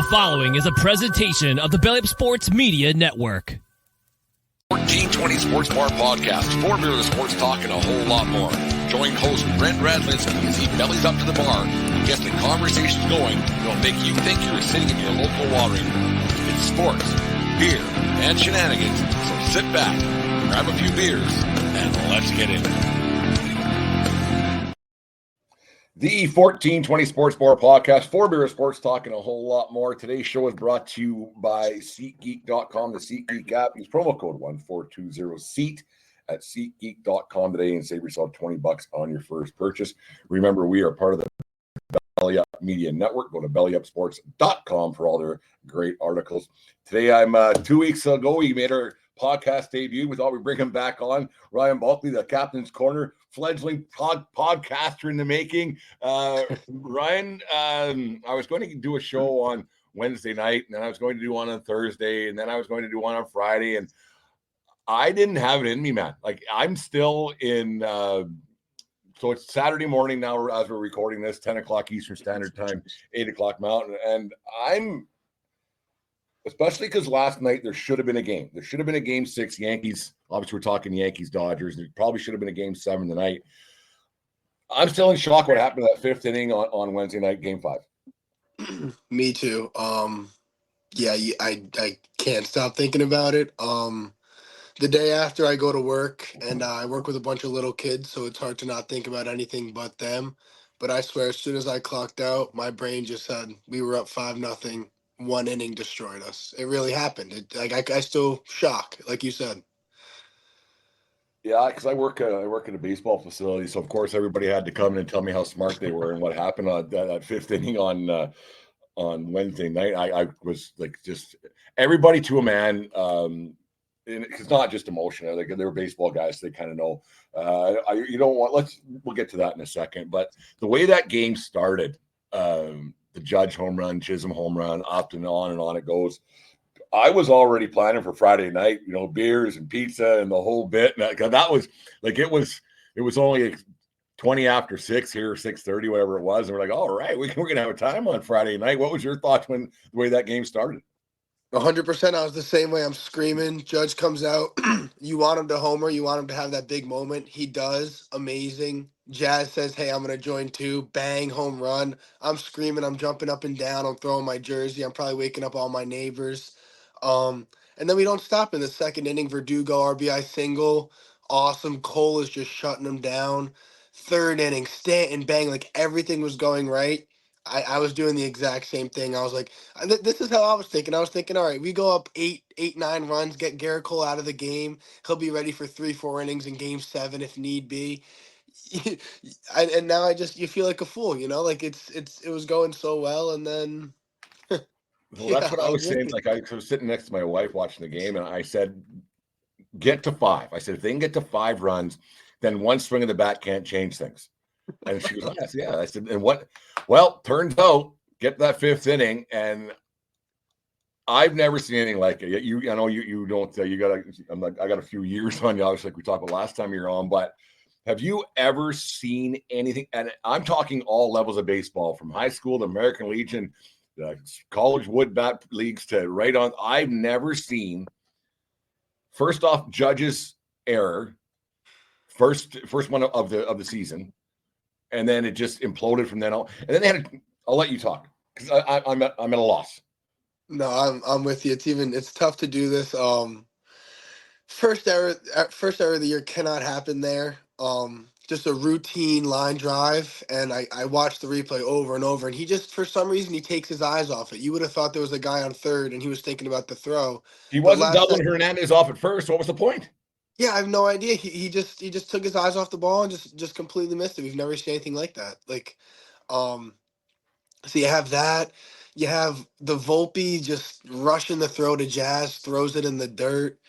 The following is a presentation of the Belly Up Sports Media Network. 1420 Sports Bar Podcast, for beer, the sports talk, and a whole lot more. Join host Brent Radlinsky as he bellies up to the bar and gets the conversations going that'll make you think you're sitting in your local watering hole. It's sports, beer, and shenanigans, so sit back, grab a few beers, and let's get in. The 1420 Sports Bar Podcast, for beer, sports talk, and a whole lot more. Today's show is brought to you by SeatGeek.com, the SeatGeek app. Use promo code 1420SEAT at SeatGeek.com today and save yourself $20 on your first purchase. Remember, we are part of the Belly Up Media Network. Go to bellyupsports.com for all their great articles. Today, I'm 2 weeks ago, we made our podcast debut. We thought we'd bring him back on. Ryan Bulkley, the Captain's Corner, fledgling podcaster in the making. Ryan, I was going to do a show on Wednesday night, and then I was going to do one on Thursday, and then I was going to do one on Friday, and I didn't have it in me, man. Like, I'm still in so it's Saturday morning now as we're recording this, 10 o'clock Eastern Standard Time, 8 o'clock Mountain, and I'm especially because last night there should have been a game. There should have been a game 6, Yankees. Obviously, we're talking Yankees, Dodgers. There probably should have been a game 7 tonight. I'm still in shock what happened to that 5th inning on Wednesday night, game 5. Me too. Yeah, I can't stop thinking about it. The day after I go to work, and I work with a bunch of little kids, so it's hard to not think about anything but them. But I swear, as soon as I clocked out, my brain just said we were up 5-0. 1 inning destroyed us. It really happened. I still shock, like you said. Yeah, because I work at a baseball facility, so of course everybody had to come in and tell me how smart they were and what happened on that 5th inning on Wednesday night. I was like, just everybody to a man. And it's not just emotion. Like, they were baseball guys, so they kind of know. You don't want. We'll get to that in a second. But the way that game started. The Judge home run, Chisholm home run, up and on it goes. I was already planning for Friday night, beers and pizza and the whole bit. And that was like, it was only 20 after 6 here, 6:30, whatever it was. And we're like, all right, we're going to have a time on Friday night. What was your thoughts the way that game started? 100%. I was the same way. I'm screaming. Judge comes out. You want him to homer. You want him to have that big moment. He does. Amazing. Jazz says, hey, I'm going to join too. Bang, home run. I'm screaming. I'm jumping up and down. I'm throwing my jersey. I'm probably waking up all my neighbors. And then we don't stop in the 2nd inning. Verdugo, RBI single. Awesome. Cole is just shutting him down. 3rd inning, Stanton, bang. Like, everything was going right. I was doing the exact same thing. I was like, this is how I was thinking. I was thinking, all right, we go up 9 runs, get Garrett Cole out of the game. He'll be ready for 3-4 innings in game 7 if need be. And now you feel like a fool, like it was going so well, and then well, that's what I was saying. Like, I was sitting next to my wife watching the game, and I said, get to 5. I said, if they can get to 5 runs, then one swing of the bat can't change things. And she was, yeah. I said, and what? Well, turns out, get that 5th inning, and I've never seen anything like it. I know you don't. I got a few years on you, obviously, like we talked about last time you were on, but have you ever seen anything? And I'm talking all levels of baseball, from high school to American Legion, college wood bat leagues to right on. I've never seen, first off, Judge's error, first one of the season, and then it just imploded from then on. And then they had. I'll let you talk because I'm at a loss. No, I'm with you. It's tough to do this. First error of the year cannot happen there. Just a routine line drive, and I watched the replay over and over, and he just, for some reason, he takes his eyes off it. You would have thought there was a guy on 3rd, and he was thinking about the throw. He wasn't doubling Hernandez off at first. What was the point? Yeah, I have no idea. He just took his eyes off the ball and just completely missed it. We've never seen anything like that. Like, so you have that. You have the Volpe just rushing the throw to Jazz, throws it in the dirt.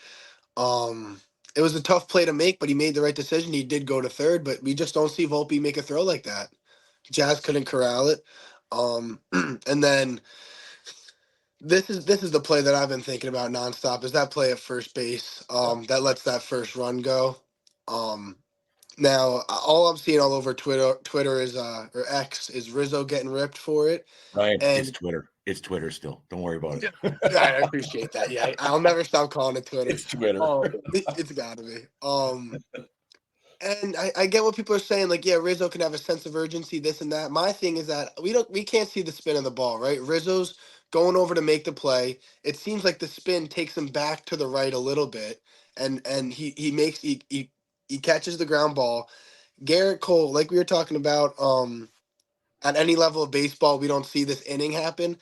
It was a tough play to make, but he made the right decision. He did go to 3rd, but we just don't see Volpe make a throw like that. Jazz couldn't corral it. And then this is the play that I've been thinking about nonstop, is that play at first base that lets that first run go. Now, all I'm seeing all over Twitter is or X is Rizzo getting ripped for it. Right, And it's Twitter. It's Twitter still. Don't worry about it. Yeah, I appreciate that. Yeah, I'll never stop calling it Twitter. It's Twitter. It's gotta be. And I get what people are saying, like, yeah, Rizzo can have a sense of urgency, this and that. My thing is that we can't see the spin of the ball, right? Rizzo's going over to make the play. It seems like the spin takes him back to the right a little bit, and he catches the ground ball. Garrett Cole, like we were talking about, at any level of baseball, we don't see this inning happen.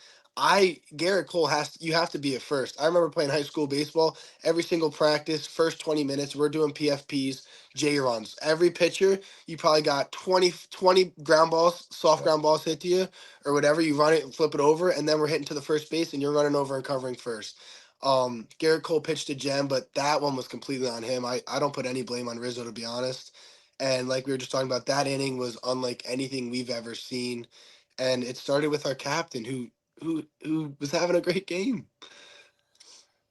Garrett Cole you have to be at first. I remember playing high school baseball. Every single practice, first 20 minutes, we're doing PFPs, J runs. Every pitcher, you probably got 20 ground balls, soft ground balls hit to you, or whatever. You run it and flip it over, and then we're hitting to the first base, and you're running over and covering first. Garrett Cole pitched a gem, but that one was completely on him. I don't put any blame on Rizzo, to be honest. And like we were just talking about, that inning was unlike anything we've ever seen. And it started with our captain who was having a great game.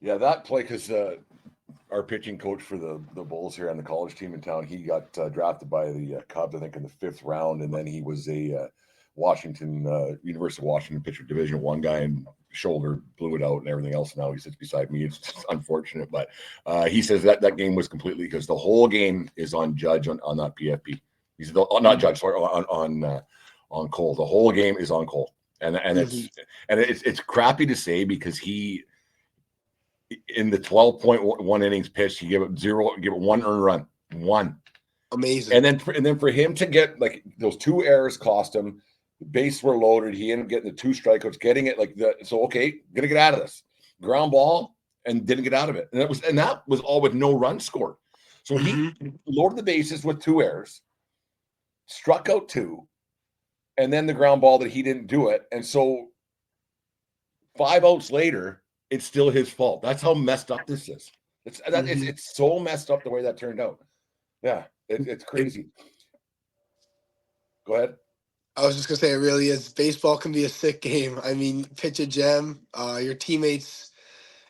Yeah, that play, because our pitching coach for the Bulls here on the college team in town, he got drafted by the Cubs, I think, in the 5th round, and then he was a University of Washington pitcher, Division I guy, and shoulder blew it out and everything else. Now he sits beside me. It's just unfortunate, but he says that game was completely, because the whole game is on Judge on that PFP. He said, not Judge, sorry, on Cole. The whole game is on Cole, and it's crappy to say, because he, in the 12.1 innings pitched, he gave it 1 earned run, 1. Amazing. And then for him to get, like, those 2 errors cost him. The bases were loaded. He ended up getting the 2 strikeouts, getting it okay, gonna get out of this. Ground ball, and didn't get out of it. And that was all with no run scored. So he loaded the bases with 2 errors, struck out 2, and then the ground ball that he didn't do it. And so 5 outs later, it's still his fault. That's how messed up this is. It's so messed up the way that turned out. Yeah, it's crazy. Go ahead. I was just gonna say, it really is. Baseball can be a sick game. I mean, pitch a gem, your teammates,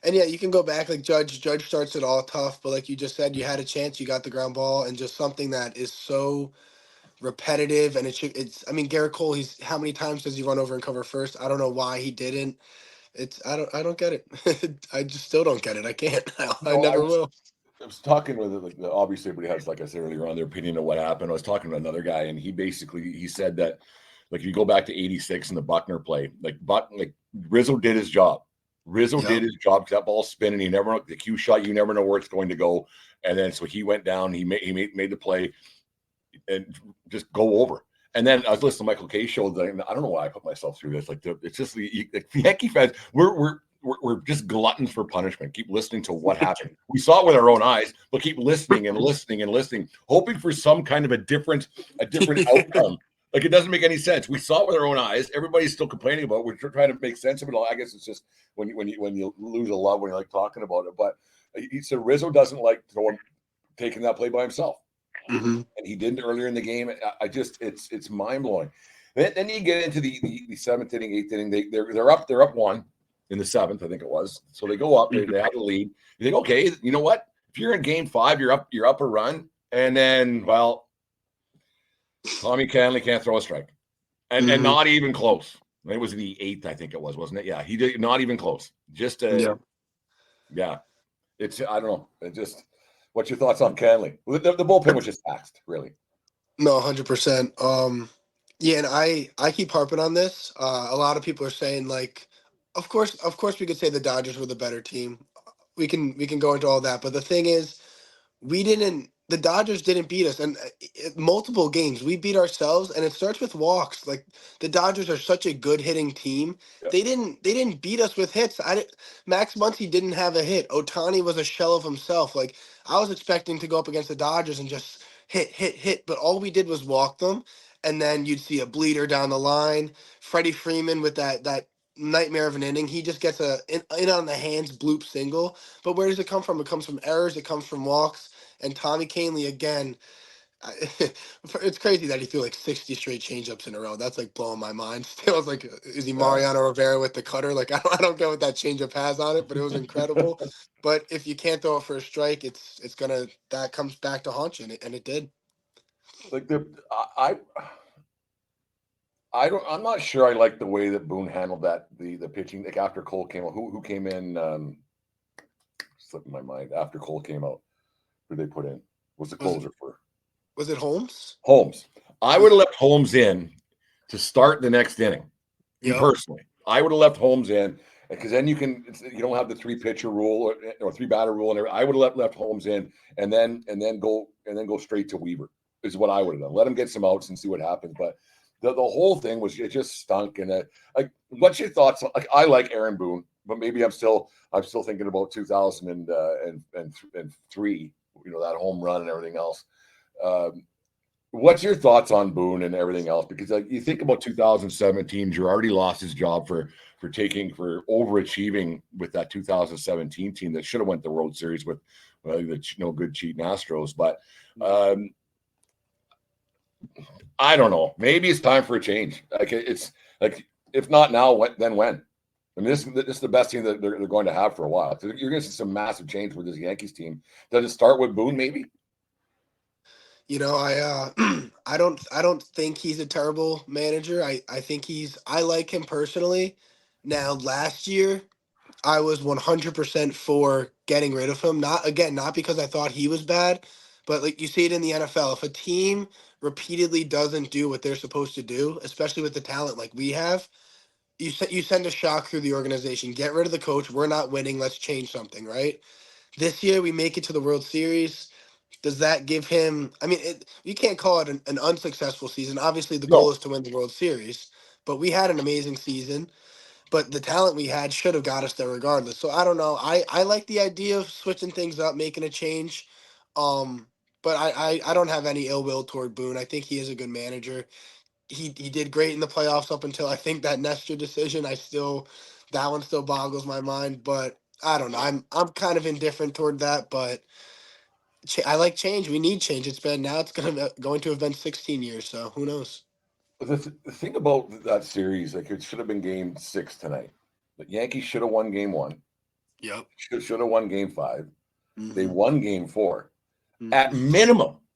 and yeah, you can go back, like Judge. Judge starts it all tough, but like you just said, you had a chance, you got the ground ball, and just something that is so repetitive. And it's. I mean, Garrett Cole. How many times does he run over and cover first? I don't know why he didn't. I don't get it. I just still don't get it. I can't. I never will. I was talking with, like, obviously everybody has, like I said earlier on, their opinion of what happened. I was talking to another guy, and he said that, like, if you go back to 86 in the Buckner play, like Rizzo did his job. Did his job, because that ball's spinning. You never know the cue shot. You never know where it's going to go. And then so he went down. He made the play and just go over. And then I was listening to Michael K's show. I don't know why I put myself through this. Like, it's just the Yankee fans. We're just gluttons for punishment. Keep listening to what happened. We saw it with our own eyes, but keep listening and listening and listening, hoping for some kind of a different outcome. Like, it doesn't make any sense. We saw it with our own eyes. Everybody's still complaining about it. We're trying to make sense of it all. I guess it's just when you lose a love when you like talking about it. But he said Rizzo doesn't like taking that play by himself, and he didn't earlier in the game. It's mind blowing. Then you get into the 7th inning, 8th inning. They're up 1 in the 7th, I think it was. So they go up. They have the lead. You think, okay, you know what? If you're in game 5, you're up a run, and then, well, Tommy Canley can't throw a strike, and not even close. It was the 8th, I think it was, wasn't it? Yeah, he did not even close. Just yeah. It's, I don't know. It just, what's your thoughts on Canley? The bullpen was just taxed, really. No, 100%. Yeah, and I keep harping on this. A lot of people are saying, like, of course we could say the Dodgers were the better team. We can go into all that, but the thing is, the Dodgers didn't beat us, and multiple games we beat ourselves, and it starts with walks. Like, the Dodgers are such a good hitting team. Yep. They didn't beat us with hits. Max Muncy didn't have a hit. Otani was a shell of himself. Like, I was expecting to go up against the Dodgers and just hit, but all we did was walk them, and then you'd see a bleeder down the line. Freddie Freeman with that nightmare of an inning. He just gets a in on the hands bloop single. But where does it come from? It comes from errors. It comes from walks. And Tommy Kahnle again. It's crazy that he threw like 60 straight changeups in a row. That's like blowing my mind. Still, I was like, is he Mariano Rivera with the cutter? Like, I don't get what that changeup has on it, but it was incredible. But if you can't throw it for a strike, that comes back to haunt you, and it did. Like, I'm not sure I like the way that Boone handled that the pitching. Like after Cole came out, who came in? Slipping my mind. After Cole came out, who they put in was the closer for Was it Holmes? Holmes. I would have left Holmes in to start the next inning. Me Yep. personally, I would have left Holmes in because then you don't have the 3 pitcher rule or 3 batter rule, and I would have left Holmes in and then go straight to Weaver is what I would have done. Let him get some outs and see what happens. But the whole thing was, it just stunk. And like, what's your thoughts? Like, I like Aaron Boone, but maybe I'm still thinking about 2003. That home run and everything else. What's your thoughts on Boone and everything else? Because you think about 2017, Girardi lost his job for overachieving with that 2017 team that should have went the World Series with the no good cheating Astros. But I don't know. Maybe it's time for a change. Like, it's like, if not now, then when? I mean, this is the best team that they're going to have for a while. So you're going to see some massive change with this Yankees team. Does it start with Boone? Maybe. I don't think he's a terrible manager. I think I like him personally. Now, last year I was 100% for getting rid of him. Not because I thought he was bad, but like you see it in the NFL. If a team repeatedly doesn't do what they're supposed to do, especially with the talent like we have, you send a shock through the organization. Get rid of the coach. We're not winning. Let's change something, right? This year we make it to the World Series. Does that give him? I mean, you can't call it an unsuccessful season. Obviously, the goal No. is to win the World Series, but we had an amazing season. But the talent we had should have got us there regardless. So I don't know. I like the idea of switching things up, making a change. Um, but I don't have any ill will toward Boone. I think he is a good manager. He did great in the playoffs up until I think that Nestor decision. That one still boggles my mind. But I don't know. I'm kind of indifferent toward that. But I like change. We need change. It's going to have been 16 years. So who knows? The thing about that series, like, it should have been Game 6 tonight. The Yankees should have won Game 1. Yep. Should have won Game 5. They Mm-hmm. won Game 4. Mm-hmm.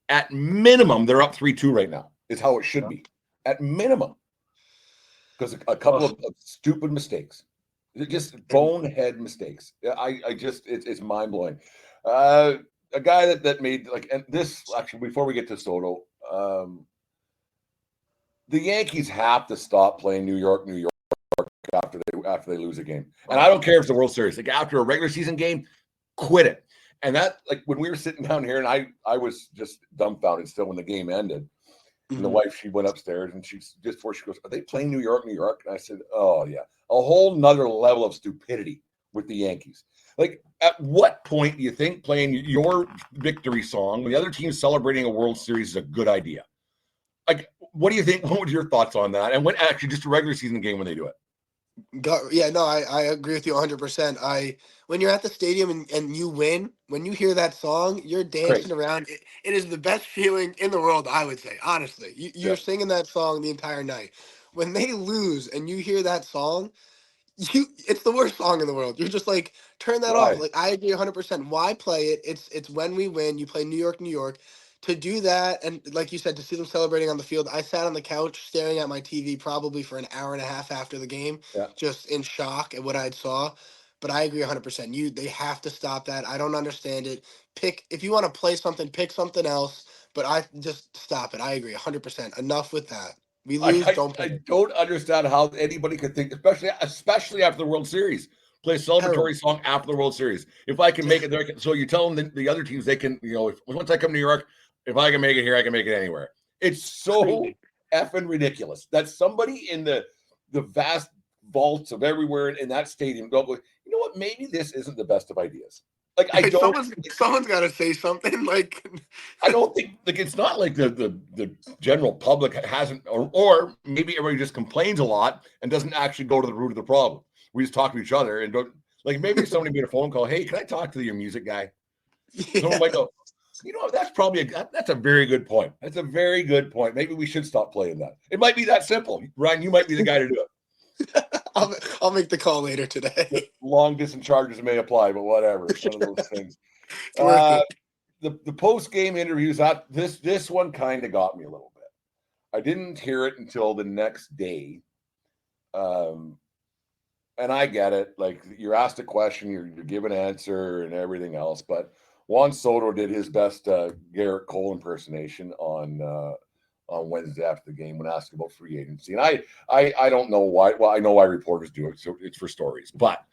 At minimum, they're up 3-2 right now. Is how it should Yep. be. At minimum, because a couple of stupid mistakes, just bonehead mistakes. It's mind blowing. A guy that made, like, and this actually, before we get to Soto, the Yankees have to stop playing New York after they lose a game. And I don't care if it's the World Series. Like, after a regular season game, quit it. And that, like, when we were sitting down here, and I was just dumbfounded still when the game ended. And the wife, she went upstairs, and she goes, "Are they playing New York? And I said, "Oh yeah, a whole nother level of stupidity with the Yankees." Like, at what point do you think playing your victory song when the other team's celebrating a World Series is a good idea? Like, what do you think? What was your thoughts on that? And when actually just a regular season game when they do it? I agree with you 100%. When you're at the stadium and you win, when you hear that song, you're dancing Crazy. around. It is the best feeling in the world, I would say, honestly. You're Yeah. singing that song the entire night. When they lose and you hear that song, it's the worst song in the world. You're just like, turn that off. Why? Like, I agree 100%. Why play it? It's when we win. You play New York, New York. To do that, and like you said, to see them celebrating on the field, I sat on the couch staring at my TV probably for an hour and a half after the game, Yeah. just in shock at what I saw. But I agree 100%. They have to stop that. I don't understand it. If you want to play something, pick something else. But I just stop it. I agree 100%. Enough with that. We lose, don't I play it. don't understand how anybody could think, especially after the World Series, play a Terrible. celebratory song after the World Series. If I can make it there, so you're telling the other teams they can, once I come to New York, if I can make it here, I can make it anywhere. It's so effing ridiculous that somebody in the vast vaults of everywhere in that stadium go, you know what? Maybe this isn't the best of ideas. Like, I don't. Someone's got to say something. Like, I don't think, like, it's not like the general public hasn't, or maybe everybody just complains a lot and doesn't actually go to the root of the problem. We just talk to each other and don't, like, maybe somebody made a phone call. Hey, can I talk to your music guy? Someone might go, that's probably that's a very good point. That's a very good point. Maybe we should stop playing that. It might be that simple. Ryan, you might be the guy to do it. I'll make the call later today. Long distance charges may apply, but whatever. It's one of those things. It's worth it. The post game interviews, this one kind of got me a little bit. I didn't hear it until the next day. And I get it. Like, you're asked a question, you're given an answer and everything else. But Juan Soto did his best Garrett Cole impersonation on Wednesday after the game when asked about free agency. And I don't know why. Well, I know why reporters do it. So it's for stories. But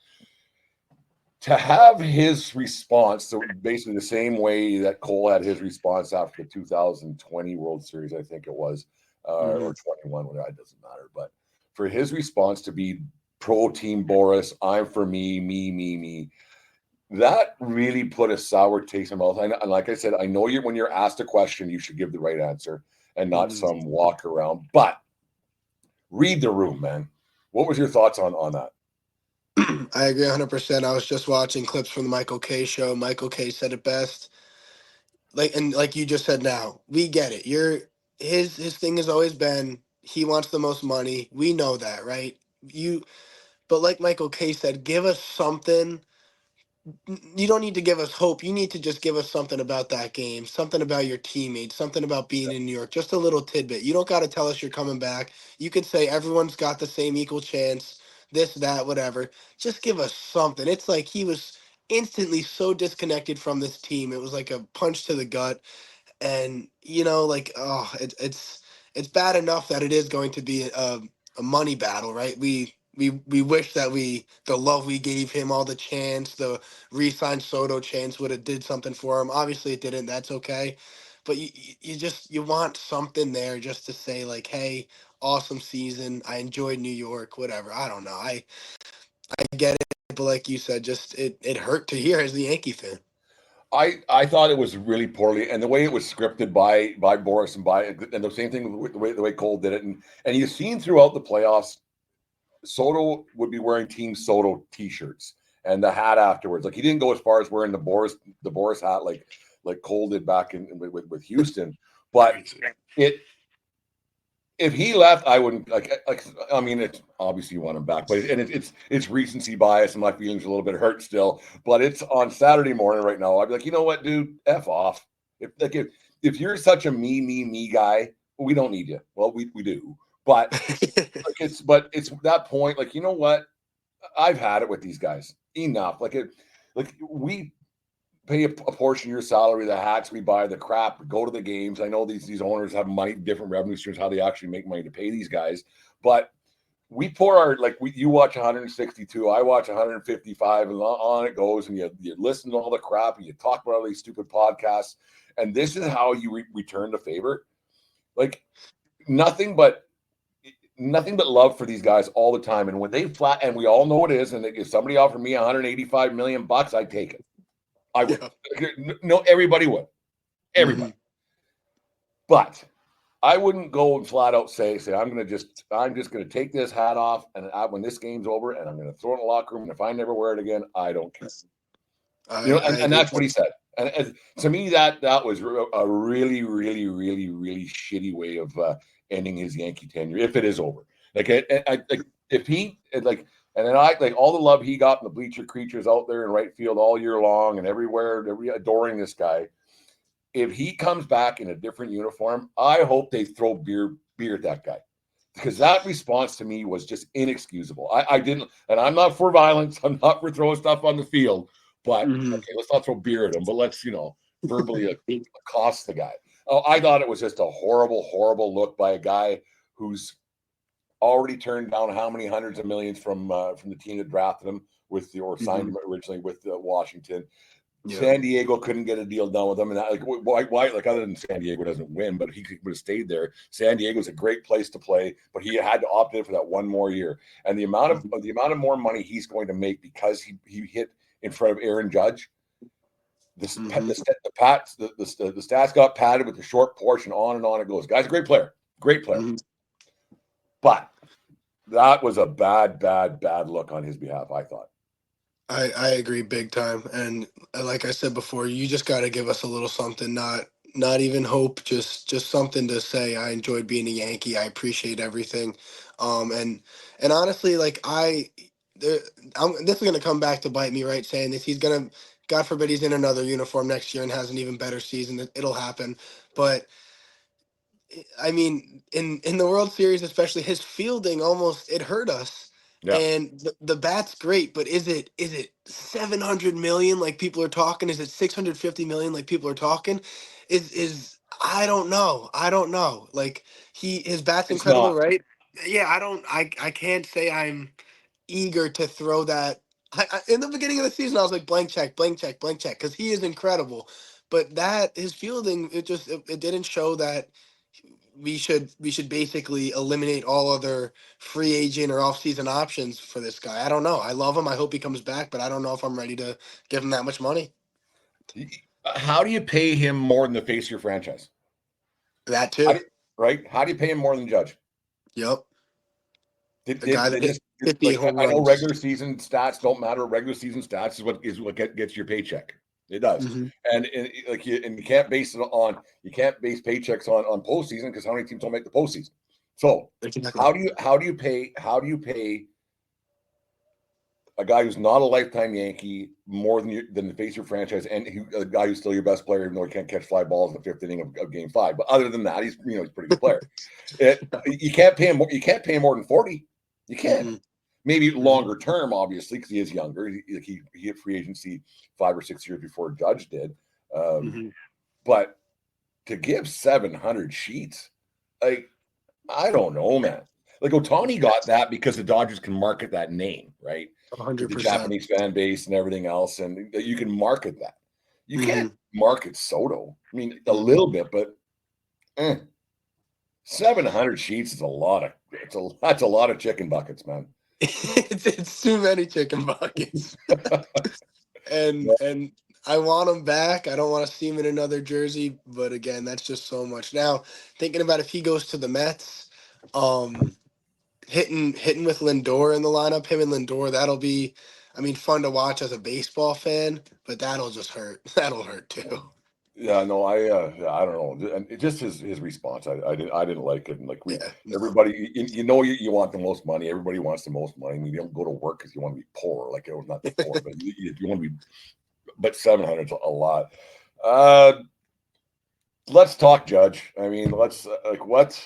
to have his response, so basically the same way that Cole had his response after the 2020 World Series, I think it was, or 21, whatever, it doesn't matter. But for his response to be pro Team Boris, I'm for me, that really put a sour taste in my mouth. And like I said, I know when you're asked a question, you should give the right answer and not some walk around. But read the room, man. What was your thoughts on that? I agree 100%. I was just watching clips from the Michael K show. Michael K said it best. Like you just said now, we get it. His thing has always been he wants the most money. We know that, right? But like Michael K said, give us something. You don't need to give us hope. You need to just give us something about that game, something about your teammates, something about being in New York, just a little tidbit. You don't got to tell us you're coming back. You could say everyone's got the same equal chance, this, that, whatever. Just give us something. It's like he was instantly so disconnected from this team. It was like a punch to the gut. And like, oh, it's bad enough that it is going to be a money battle, right? We wish that the love we gave him, all the chance, the re-sign Soto chance would have did something for him. Obviously it didn't. That's okay. But you want something there just to say like, hey, awesome season, I enjoyed New York, whatever. I don't know, I get it, but like you said, just it hurt to hear as the Yankee fan. I thought it was really poorly, and the way it was scripted by Boris and the same thing with the way Cole did it, and you've seen throughout the playoffs, Soto would be wearing Team Soto T-shirts and the hat afterwards. Like, he didn't go as far as wearing the Boris hat like Cole did back with Houston, but if he left, I wouldn't like. I mean, it's obviously you want him back, but it's recency bias, and my feelings are a little bit hurt still. But it's on Saturday morning right now. I'd be like, you know what, dude, f off. If you're such a me guy, we don't need you. Well, we do, but it's that point. Like, you know what, I've had it with these guys. Enough. We pay a portion of your salary, the hats we buy, the crap, go to the games. I know these owners have money, different revenue streams, how they actually make money to pay these guys. But we pour you watch 162, I watch 155, and on it goes. And you listen to all the crap, and you talk about all these stupid podcasts. And this is how you return the favor. Like, nothing but love for these guys all the time. And when they flat, and we all know it is, and if somebody offered me 185 million bucks, I'd take it. I would. Yeah. No, everybody would. Everybody. But I wouldn't go and flat out say I'm just going to take this hat off, and when this game's over, and I'm going to throw it in the locker room, and if I never wear it again, I don't care. And that's what he said. And to me, that was a really, really, really, really shitty way of ending his Yankee tenure, if it is over. If he and then all the love he got in the bleacher creatures out there in right field all year long and everywhere, they're adoring this guy. If he comes back in a different uniform, I hope they throw beer at that guy, because that response to me was just inexcusable. I didn't, and I'm not for violence. I'm not for throwing stuff on the field, but okay, let's not throw beer at him, but let's, verbally accost the guy. Oh, I thought it was just a horrible, horrible look by a guy who's already turned down how many hundreds of millions from the team that drafted him or signed him originally with Washington. Yeah. San Diego couldn't get a deal done with him, and why? Other than San Diego doesn't win, but he would have stayed there. San Diego's a great place to play, but he had to opt in for that one more year. And the amount of more money he's going to make because he hit in front of Aaron Judge. The stats got padded with the short portion, on and on it goes. Guy's a great player. But that was a bad look on his behalf, I thought. I agree big time. And like I said before, you just got to give us a little something, not even hope, just something to say, I enjoyed being a Yankee. I appreciate everything. And honestly, this is going to come back to bite me, right? Saying this, he's going to, God forbid he's in another uniform next year and has an even better season. It'll happen. But I mean, in the World Series, especially his fielding it hurt us. Yeah, And the bat's great, but is it 700 million like people are talking? Is it 650 million like people are talking? Is I don't know. I don't know. Like his bat's it's incredible, not. right? Yeah, I can't say I'm eager to throw that. In the beginning of the season, I was like blank check, blank check, blank check, because he is incredible. But that his fielding, it didn't show that we should basically eliminate all other free agent or off-season options for this guy. I don't know. I love him. I hope he comes back, but I don't know if I'm ready to give him that much money. How do you pay him more than the face of your franchise? That How too. do you, right? How do you pay him more than Judge? Yep. Did, A guy did, that did hit this 58 like home I know runs. regular season stats don't matter. Regular season stats is what gets your paycheck. It does, Hmm. and like you can't base it on you can't base paychecks on postseason because how many teams don't make the postseason? So Exactly. how do you pay a guy who's not a lifetime Yankee more than the face of your franchise, and a guy who's still your best player, even though he can't catch fly balls in the fifth inning of Game 5. But other than that, he's a pretty good player. You can't pay him. You can't pay him more than 40. You can't. Mm-mm. Maybe Hmm. longer term, obviously, because he is younger. He hit free agency 5 or 6 years before Judge did. Um, Hmm. but to give 700 sheets, like I don't know, man. Like Otani got that because the Dodgers can market that name, right? With the 100%. Japanese fan base and everything else, and you can market that. You Hmm. can't market Soto. I mean, a Hmm. little bit, but 700 sheets is a lot of that's a lot of chicken buckets, man. It's too many chicken buckets. And I want him back. I don't want to see him in another jersey, but again, that's just so much. Now, thinking about if he goes to the Mets, um, hitting with Lindor in the lineup, him and Lindor, that'll be, I mean, fun to watch as a baseball fan, but that'll just hurt. That'll hurt too. Yeah, no, yeah, I don't know, and just his response, I didn't like it, and like Yeah, no. everybody, you want the most money, everybody wants the most money. I mean, you don't go to work because you want to be poor, like it was not the poor, but you want to be, but 700 is a lot. Uh, let's talk Judge. I mean, let's like what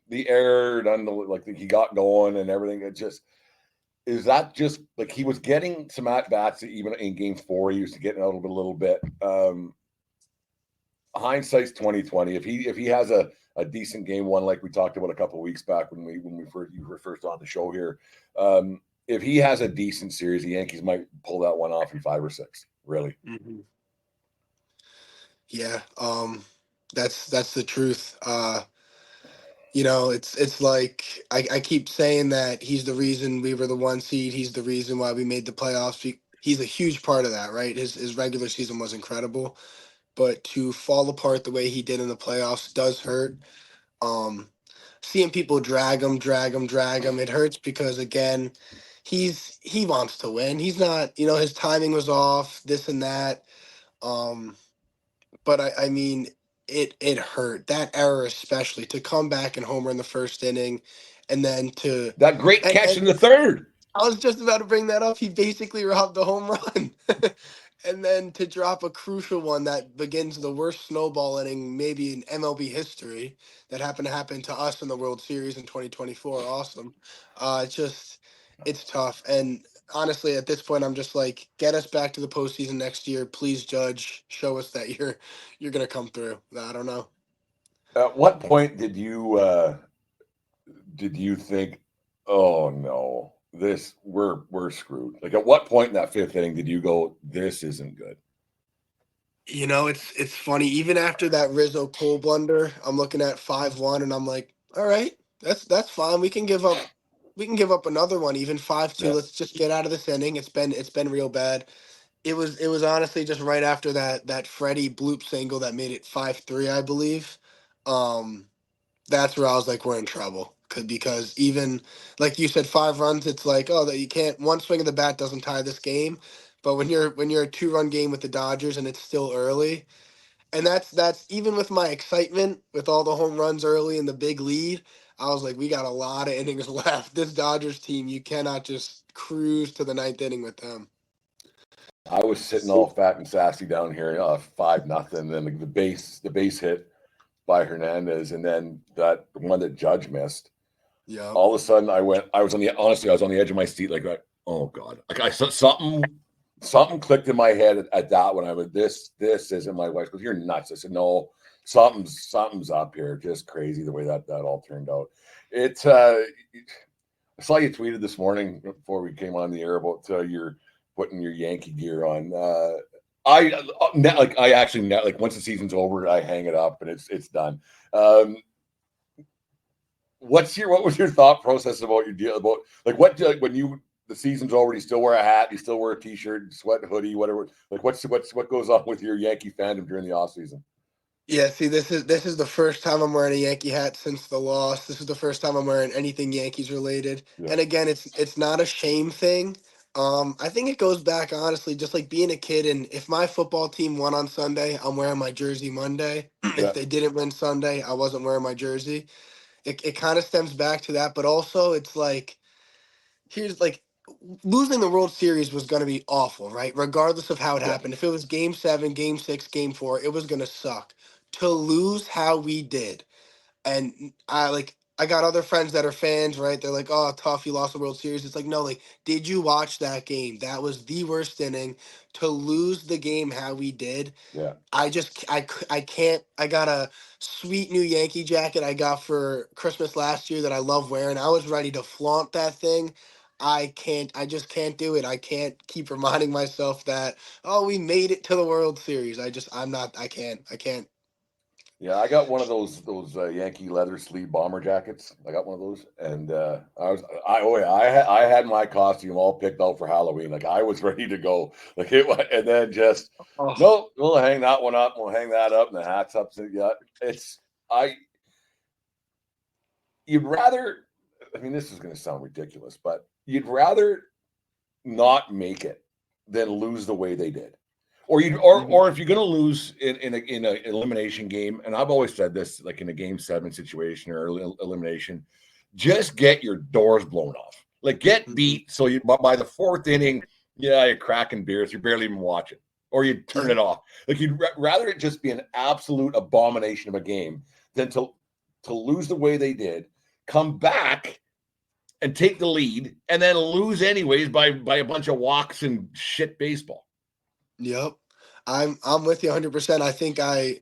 the error done, like he got going and everything. It just is that just like he was getting some at bats even in Game 4. He used to get out a little bit. Hindsight's 2020. If he has a decent Game 1 like we talked about a couple of weeks back you were first on the show here, if he has a decent series, the Yankees might pull that one off in 5 or 6. Really, Hmm. Yeah, that's the truth. It's like I keep saying that he's the reason we were the 1 seed. He's the reason why we made the playoffs. He's a huge part of that, right? His regular season was incredible, but to fall apart the way he did in the playoffs does hurt. Um, Seeing people drag him, drag him, it hurts because again, he wants to win. He's not, his timing was off, this and that. Um, but I mean, it hurt that error especially to come back and homer in the first inning, and then that great catch and in the third. I was just about to bring that up. He basically robbed the home run. And then to drop a crucial one that begins the worst snowball inning maybe in MLB history that happened to happen to us in the World Series in 2024. Awesome. It's tough. And honestly, at this point, I'm just like, get us back to the postseason next year. Please, Judge, show us that you're gonna come through. I don't know. At what point did you think, oh no, we're screwed? Like at what point in that fifth inning did you go, this isn't good? It's funny. Even after that Rizzo Cole blunder, I'm looking at 5-1, and I'm like, all right, that's fine. We can give up another one, even 5-2. Yeah. Let's just get out of this inning. It's been real bad. It was honestly just right after that Freddie bloop single that made it 5-3, I believe. Um, that's where I was like, we're in trouble. Because even like you said, 5 runs, it's like, oh, that you can't, one swing of the bat doesn't tie this game. But when you're a 2-run game with the Dodgers and it's still early, and that's even with my excitement with all the home runs early and the big lead, I was like, we got a lot of innings left. This Dodgers team, you cannot just cruise to the ninth inning with them. I was sitting all fat and sassy down here, 5-0. Then the base hit. by Hernandez, and then that one that Judge missed. Yeah. All of a sudden, I was on the edge of my seat, like, oh God, like something clicked in my head at that when I was this isn't my wife. Because you're nuts. I said, no, something's up here. Just crazy the way that all turned out. It's I saw you tweeted this morning before we came on the air about you're putting your Yankee gear on. I actually like once the season's over, I hang it up and it's done. What was your thought process about your deal about like what when the season's over, you still wear a hat, you still wear a t-shirt, sweat hoodie, whatever. Like what goes on with your Yankee fandom during the off season? Yeah, see, this is the first time I'm wearing a Yankee hat since the loss. This is the first time I'm wearing anything Yankees related. Yeah. And again, it's not a shame thing. I think it goes back honestly, just like being a kid. And if my football team won on Sunday, I'm wearing my jersey Monday. Yeah. If they didn't win Sunday, I wasn't wearing my jersey. It kind of stems back to that, but also it's like here's like losing the World Series was going to be awful, right? Regardless of how it Yeah. happened. If it was game 7, game 6, game 4, it was going to suck. To lose how we did. And I got other friends that are fans, right? They're like, "Oh, tough, you lost the World Series." It's like, "No, like did you watch that game? That was the worst inning. To lose the game how we did, Yeah. I can't. I got a sweet new Yankee jacket I got for Christmas last year that I love wearing. I was ready to flaunt that thing. I can't. I just can't do it. I can't keep reminding myself that, oh, we made it to the World Series. I'm not. I can't. I can't. Yeah, I got one of those Yankee leather sleeve bomber jackets. I got one of those, and I had my costume all picked out for Halloween. Like I was ready to go. Like and then just Oh, no, we'll hang that one up. We'll hang that up, and the hat's up. So yeah, I. You'd rather. I mean, this is going to sound ridiculous, but you'd rather not make it than lose the way they did. Or if you're going to lose in an elimination game, and I've always said this, like in a game 7 situation or elimination, just get your doors blown off. Like get beat so you by the 4th inning, yeah, you're cracking beers, you're barely even watching, or you turn it off. Like you'd rather it just be an absolute abomination of a game than to lose the way they did, come back and take the lead, and then lose anyways by a bunch of walks and shit baseball. Yep. I'm with you 100%. I think I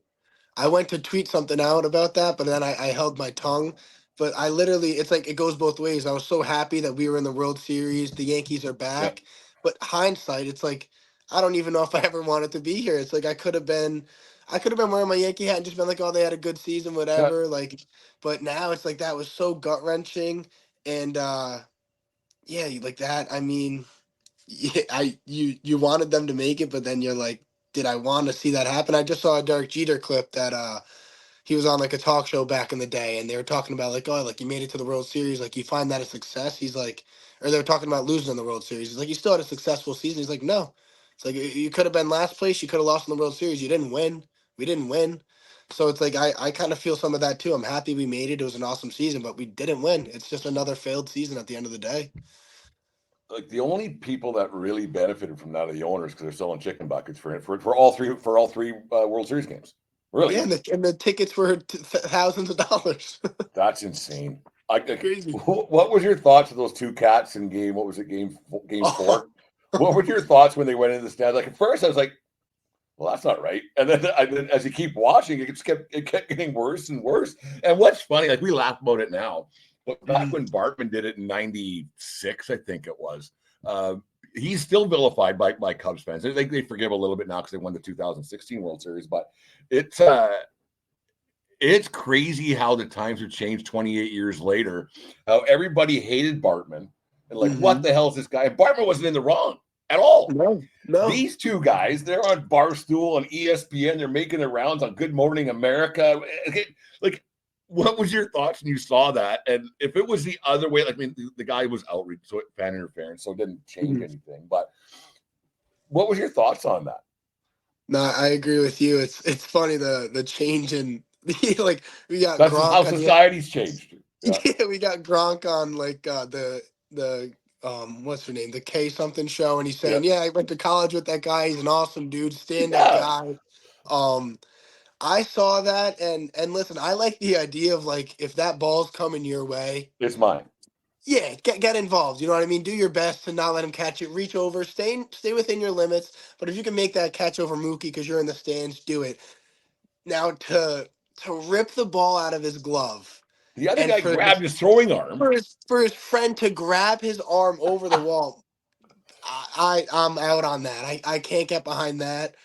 went to tweet something out about that, but then I held my tongue. But I literally, it's like it goes both ways. I was so happy that we were in the World Series. The Yankees are Yeah. back. But hindsight, it's like I don't even know if I ever wanted to be here. It's like I could have been wearing my Yankee hat and just been like, oh, they had a good season, Yeah. whatever. Like, but now it's like that was so gut wrenching, and yeah, like that. I mean, yeah, you wanted them to make it, but then you're like, did I want to see that happen? I just saw a Derek Jeter clip that he was on like a talk show back in the day, and they were talking about like, oh, like you made it to the World Series, like you find that a success. He's like, or they were talking about losing in the World Series. He's like, you still had a successful season. He's like, no, it's like you could have been last place, you could have lost in the World Series. You didn't win. We didn't win. So it's like I kind of feel some of that too. I'm happy we made it. It was an awesome season, but we didn't win. It's just another failed season at the end of the day. Like the only people that really benefited from that are the owners because they're selling chicken buckets for all three World Series games. Really, Yeah, and the tickets were thousands of dollars. that's insane. Crazy. What was your thoughts of those two cats in game? What was it, game Oh, 4? What were your thoughts when they went into the stand? Like at first, I was like, "Well, that's not right," and then as you keep watching, it kept getting worse and worse. And what's funny, like we laugh about it now, but back mhm. when Bartman did it in '96, I think it was, uh, he's still vilified by Cubs fans. They forgive a little bit now because they won the 2016 World Series, but it's it's crazy how the times have changed 28 years later. How everybody hated Bartman and like, what Mhm. the hell is this guy? And Bartman wasn't in the wrong at all. No, no. These two guys, they're on Barstool on ESPN. They're making their rounds on Good Morning America. Like, what was your thoughts when you saw that? And if it was the other way, like, I mean, the guy was outreach, so fan interference, so it didn't change Mhm. anything. But what was your thoughts on that? No, I agree with you. It's funny the change in like we got That's just how Gronk on the society's changed. Yeah, yeah, we got Gronk on like the what's her name, the K something show, and he's yeah, saying, yeah, I went to college with that guy. He's an awesome dude, stand up yeah. guy. Um, I saw that, and listen, I like the idea of like if that ball's coming your way, It's mine. yeah, get involved. You know what I mean? Do your best to not let him catch it. Reach over, stay within your limits. But if you can make that catch over Mookie because you're in the stands, do it. Now to rip the ball out of his glove The other and guy grabbed his throwing arm. for his friend to grab his arm over the wall, I'm out on that. I can't get behind that.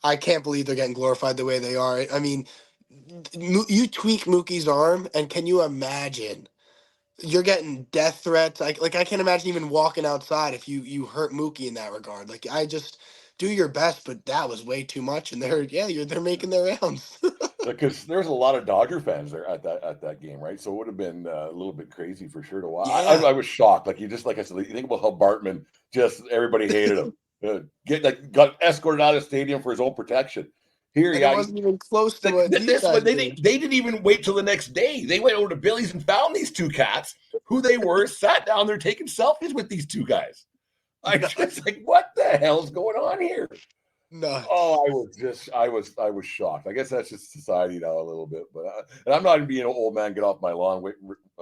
I can't believe they're getting glorified the way they are. I mean, you tweak Mookie's arm, and can you imagine? You're getting death threats. I can't imagine even walking outside if you hurt Mookie in that regard. Like I just do your best, but that was way too much. And they're making their rounds. Because there's a lot of Dodger fans there at that game, right? So it would have been a little bit crazy for sure to watch. Yeah, I was shocked. Like I said, you think about how Bartman just everybody hated him. Got escorted out of the stadium for his own protection. Here, and it yeah, wasn't even close to what these this guys one did. they didn't even wait till the next day. They went over to Billy's and found these two cats, who they were, sat down there taking selfies with these two guys. I was like, what the hell's going on here? Nuts. Oh, I was shocked. I guess that's just society now a little bit, but and I'm not even being an old man, get off my lawn, wait,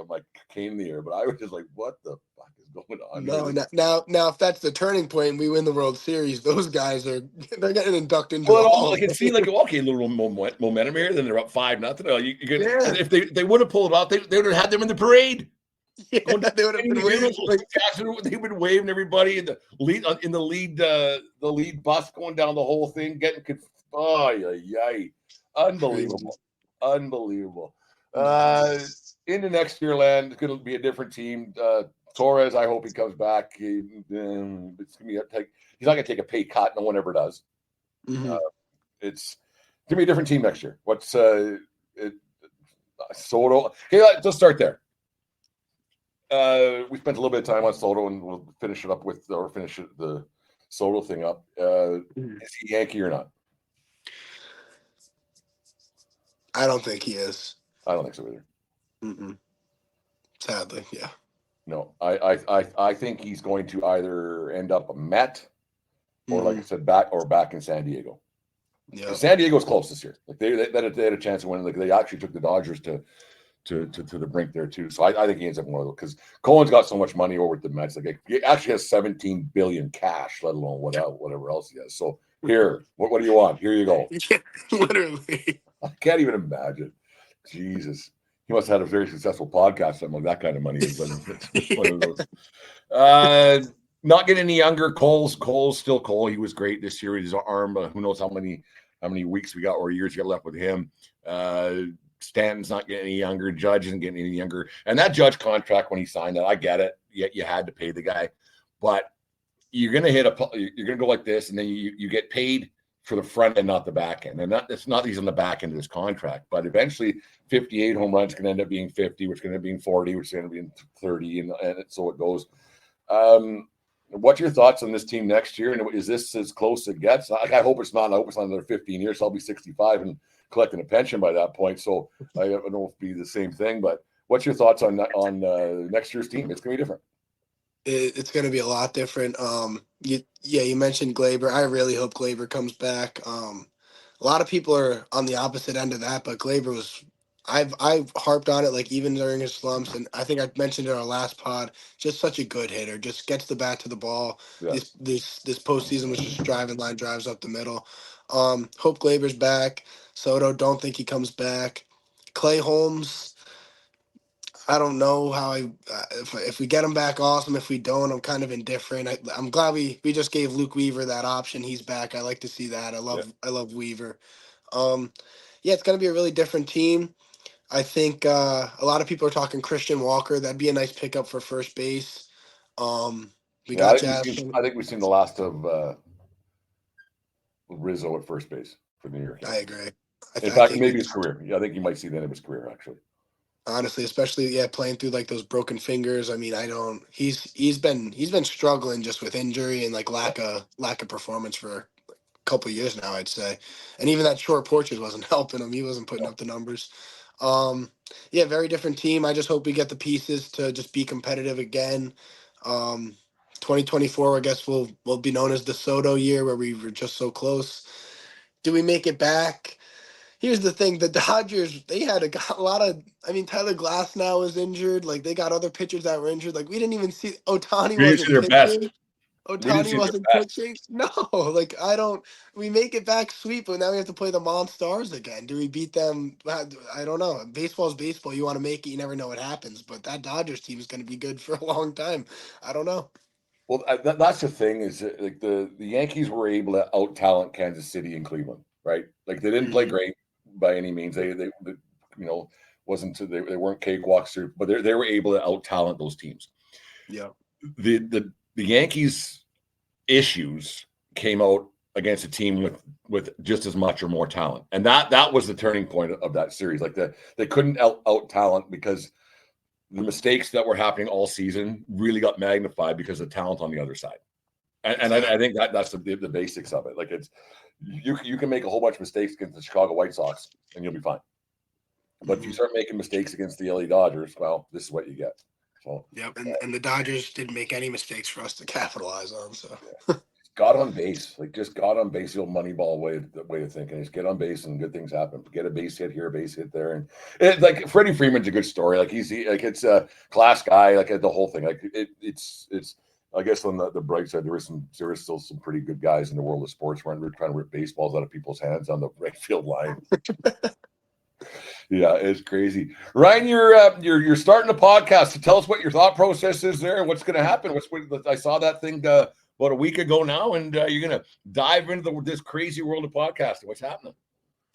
my cane in the air. But I was just like, what the fuck is going on No, here? now, if that's the turning point and we win the World Series, those guys they're getting inducted into Well, the it Hall all I of can see like Fame. okay, a little momentum here. Then they're up 5-0. Yeah, If they would have pulled it off, they would have had them in the parade. yeah, Going down they would have the been waiting. beautiful Like, Jackson, they've been waving everybody in the lead bus going down the whole thing, getting oh yay, crazy. unbelievable, unbelievable. Uh, Nuts. into next year, land it's going to be a different team. Torres, I hope he comes back. It's gonna be he's not going to take a pay cut. No one ever does. Hmm. Uh, it's going to be a different team next year. Soto? Okay, let's start there. We spent a little bit of time on Soto, and we'll finish the Soto thing up. Is he Yankee or not? I don't think he is. I don't think so either. Mm-mm. Sadly, yeah. No, I think he's going to either end up a Met or, like I Hmm. said, back in San Diego. Yeah. San Diego's close this year. Like they had a chance of winning. Like they actually took the Dodgers to the brink there too. So I think he ends up one of those because Cohen's got so much money over at the Mets. Like he actually has 17 billion cash, let alone whatever else he has. So here, what do you want? Here you go. Yeah, literally. I can't even imagine. Jesus. He must have had a very successful podcast, something like that kind of money. It's one of those. Not getting any younger. Cole's still Cole. He was great this year with his arm. Who knows how many weeks we got or years we got left with him. Stanton's not getting any younger. Judge isn't getting any younger. And that Judge contract, when he signed that, I get it. You had to pay the guy, but you're gonna go like this, and then you get paid for the front end, not the back end. And it's not he's on the back end of this contract, but eventually 58 home runs can end up being 50, which can end up being 40, which is going to be 30, and so it goes. What's your thoughts on this team next year? And is this as close as it gets? I hope it's not. I hope it's not another 15 years. So I'll be 65 and collecting a pension by that point. So I don't know if it'll be the same thing. But what's your thoughts on next year's team? It's going to be different. It's going to be a lot different. You mentioned Glaber. I really hope Glaber comes back. A lot of people are on the opposite end of that, but Glaber was. I've harped on it like even during his slumps, and I think I mentioned it in our last pod. Just such a good hitter, just gets the bat to the ball. Yeah. This postseason was just driving line drives up the middle. Hope Glaber's back. Soto, don't think he comes back. Clay Holmes, I don't know how if we get him back, awesome. If we don't, I'm kind of indifferent. I'm glad we just gave Luke Weaver that option. He's back. I like to see that. I love Weaver. Um, yeah, it's gonna be a really different team. I think a lot of people are talking Christian Walker. That'd be a nice pickup for first base. We Yeah, got Jazz. I think we've seen the last of Rizzo at first base for the New York I Yankees. agree. In I fact, think maybe his career. Yeah, I think you might see the end of his career actually. honestly, especially playing through like those broken fingers. I mean, I don't. He's been struggling just with injury and like lack of performance for a couple of years now, I'd say. And even that short porches wasn't helping him. He wasn't putting up the numbers. Very different team. I just hope we get the pieces to just be competitive again. 2024, I guess will be known as the Soto year where we were just so close. Do we make it back? Here's the thing: the Dodgers, they had a lot of. I mean, Tyler Glass now is injured. Like they got other pitchers that were injured. Like we didn't even see Otani We didn't see wasn't their best. pitching. We didn't Otani see their wasn't best. pitching. No, like I don't. We make it back sweep, but now we have to play the Monstars again. Do we beat them? I don't know. Baseball's baseball. You want to make it. You never know what happens. But that Dodgers team is going to be good for a long time. I don't know. Well, that's the thing is that, like the Yankees were able to out talent Kansas City and Cleveland, right? Like they didn't play Mhm. great by any means. They wasn't they weren't cakewalks, but they were able to out talent those teams. Yeah. The Yankees issues came out against a team with just as much or more talent, and that was the turning point of that series. Like they couldn't out talent because the mistakes that were happening all season really got magnified because of talent on the other side. And I think that's the basics of it. Like it's you can make a whole bunch of mistakes against the Chicago White Sox and you'll be fine. But if you start making mistakes against the LA Dodgers, well, this is what you get. So Yep. And the Dodgers didn't make any mistakes for us to capitalize on. So. got on base, like just got on base, the old Moneyball way of thinking. Just get on base and good things happen. Get a base hit here, a base hit there, and like Freddie Freeman's a good story. Like it's a class guy. Like the whole thing. Like it's. I guess on the bright side, there was still some pretty good guys in the world of sports. We're trying to rip baseballs out of people's hands on the right field line. Yeah, it's crazy. Ryan, you're starting a podcast. So tell us what your thought process is there, and what's going to happen. I saw that thing about a week ago now, and you're going to dive into this crazy world of podcasting. What's happening?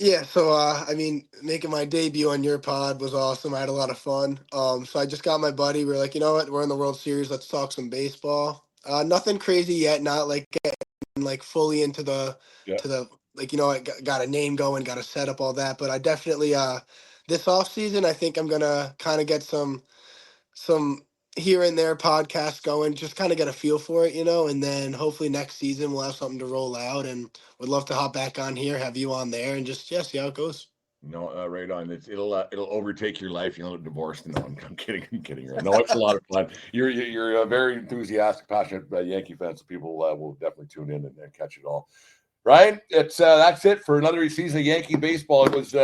Yeah, so I mean, making my debut on your pod was awesome. I had a lot of fun. So I just got my buddy. We are like, you know what? We're in the World Series. Let's talk some baseball. Nothing crazy yet. Not like getting like fully into the Yeah. to the like I got a name going, got a setup, all that. But I definitely this off season, I think I'm gonna kind of get some here and there podcasts going, just kind of get a feel for it, and then hopefully next season we'll have something to roll out, and would love to hop back on here, have you on there, and just see how it goes. No, right on. It'll overtake your life. You'll get divorced. No, I'm kidding. I'm kidding. No, it's a lot of fun. You're a very enthusiastic, passionate Yankee fan, so people will definitely tune in and catch it all. Ryan, it's that's it for another season of Yankee baseball. It was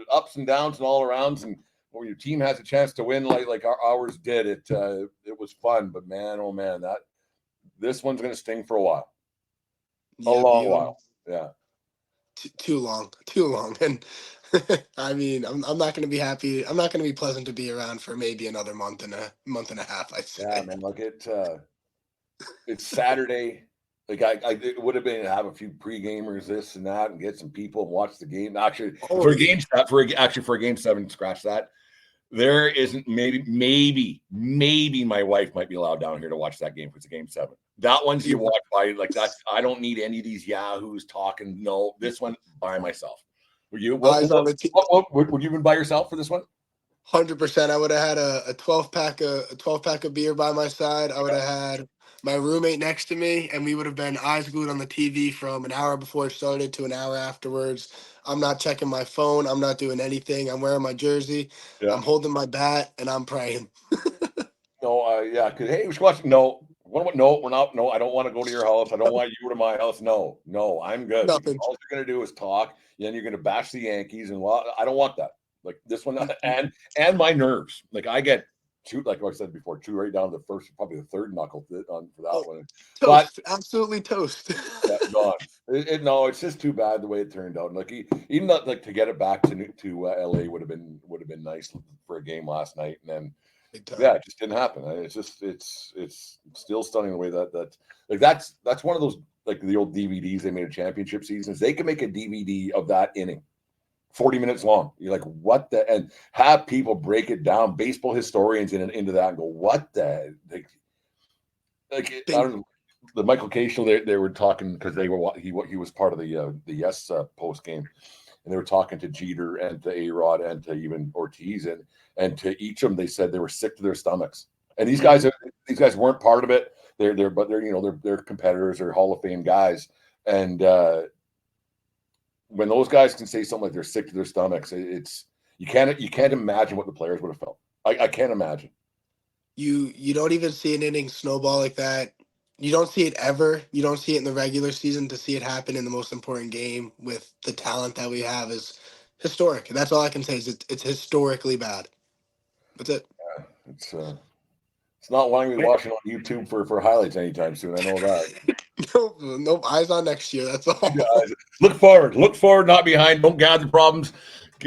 ups and downs and all arounds, and when your team has a chance to win like ours did, it was fun. But man, oh man, this one's going to sting for a while, a long while. Yeah. Too long, and I mean, I'm not going to be happy. I'm not going to be pleasant to be around for maybe another month and a half, I'd say. Yeah, man. Like it's Saturday. Like it would have been to have a few pre-gamers, this and that, and get some people and watch the game. Actually, for a game 7, scratch that. There isn't maybe my wife might be allowed down here to watch that game if it's a game 7. That one's you watch by like that's. I don't need any of these yahoos talking. No, this one by myself. Were you? Would you been by yourself for this one? 100%. I would have had a 12-pack of beer by my side. I would have had my roommate next to me, and we would have been eyes glued on the TV from an hour before it started to an hour afterwards. I'm not checking my phone. I'm not doing anything. I'm wearing my jersey. Yeah. I'm holding my bat, and I'm praying. No, yeah. Cause hey, we should watch. No, no, we're not. No, I don't want to go to your house. I don't want you to my house. No, I'm good. Nothing. All you're gonna do is talk. Then you're gonna bash the Yankees, and I don't want that. Like this one, and my nerves. Like I get two, like I said before, two right down to the first, probably the third knuckle for that one. Toast, absolutely toast. No, it's just too bad the way it turned out. Like even that, like to get it back to LA would have been nice for a game last night, and then. Yeah, it just didn't happen. It's still stunning the way that like that's one of those like the old DVDs they made of championship seasons. They can make a DVD of that inning, 40 minutes long. You're like, what the, and have people break it down, baseball historians into that and go, what the, like I don't know. The Michael Kay show, they were talking because he was part of the Yes post game, and they were talking to Jeter and to A-Rod and to even Ortiz, and to each of them they said they were sick to their stomachs. And these guys weren't part of it. They're competitors or Hall of Fame guys. And when those guys can say something like they're sick to their stomachs, it's you can't imagine what the players would have felt. I can't imagine. You don't even see an inning snowball like that You don't see it ever. You don't see it in the regular season. To see it happen in the most important game with the talent that we have is historic. And that's all I can say is it's historically bad. That's it. It's not one we watching on YouTube for highlights anytime soon. I know that. Nope. Eyes on next year. That's all. Look forward, not behind. Don't gather problems,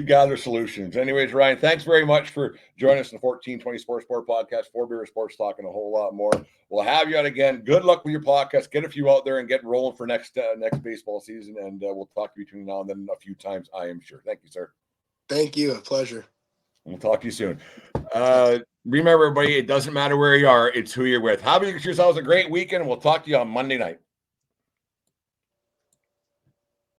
gather solutions. Anyways, Ryan, thanks very much for joining us in the 1420 Sports Sport Podcast. Four Beer Sports talking a whole lot more. We'll have you out again. Good luck with your podcast. Get a few out there and get rolling for next baseball season. And we'll talk to you between now and then a few times, I am sure. Thank you, sir. Thank you. A pleasure. We'll talk to you soon. Remember, everybody, it doesn't matter where you are. It's who you're with. Have yourselves a great weekend. We'll talk to you on Monday night.